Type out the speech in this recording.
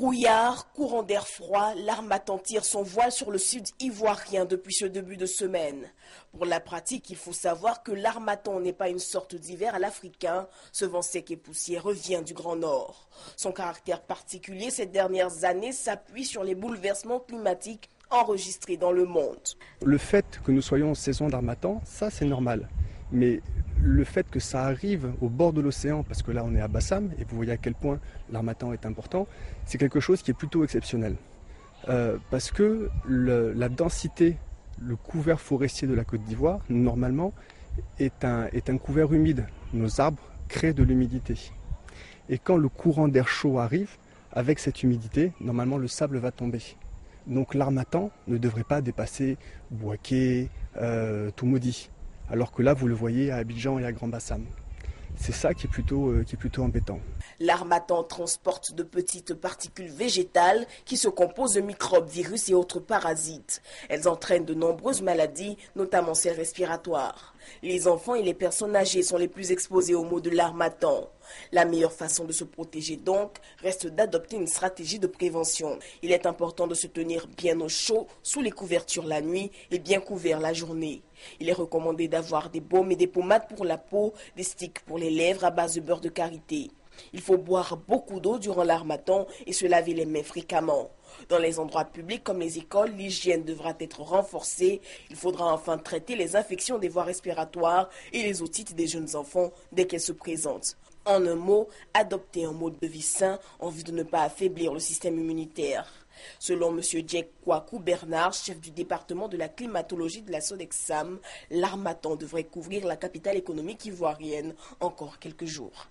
Brouillard, courant d'air froid, l'Harmattan tire son voile sur le sud ivoirien depuis ce début de semaine. Pour la pratique, il faut savoir que l'Harmattan n'est pas une sorte d'hiver à l'africain. Ce vent sec et poussiéreux vient du Grand Nord. Son caractère particulier ces dernières années s'appuie sur les bouleversements climatiques enregistrés dans le monde. Le fait que nous soyons en saison d'Harmattan, ça c'est normal. Mais le fait que ça arrive au bord de l'océan, parce que là on est à Bassam, et vous voyez à quel point l'Harmattan est important, c'est quelque chose qui est plutôt exceptionnel. Parce que la densité, le couvert forestier de la Côte d'Ivoire, normalement, est un couvert humide. Nos arbres créent de l'humidité. Et quand le courant d'air chaud arrive, avec cette humidité, normalement le sable va tomber. Donc l'Harmattan ne devrait pas dépasser Bouaké, Toumoudi. Alors que là, vous le voyez à Abidjan et à Grand Bassam. C'est ça qui est plutôt embêtant. L'Harmattan transporte de petites particules végétales qui se composent de microbes, virus et autres parasites. Elles entraînent de nombreuses maladies, notamment celles respiratoires. Les enfants et les personnes âgées sont les plus exposés aux maux de l'Harmattan. La meilleure façon de se protéger donc reste d'adopter une stratégie de prévention. Il est important de se tenir bien au chaud sous les couvertures la nuit et bien couvert la journée. Il est recommandé d'avoir des baumes et des pommades pour la peau, des sticks pour les lèvres à base de beurre de karité. Il faut boire beaucoup d'eau durant l'Harmattan et se laver les mains fréquemment. Dans les endroits publics comme les écoles, l'hygiène devra être renforcée. Il faudra enfin traiter les infections des voies respiratoires et les otites des jeunes enfants dès qu'elles se présentent. En un mot, adopter un mode de vie sain en vue de ne pas affaiblir le système immunitaire. Selon M. Jack Kwaku Bernard, chef du département de la climatologie de la Sodexam, l'Harmattan devrait couvrir la capitale économique ivoirienne encore quelques jours.